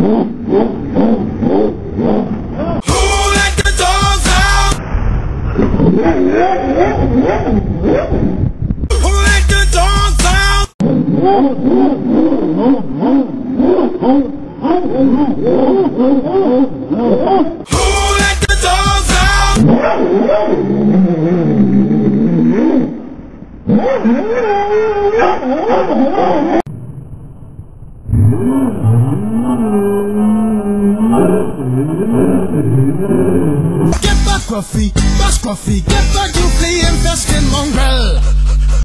let the dogs out? Who let the dogs out? Who let the dogs out? Get back, Ruffy, get back, you flea infested mongrel.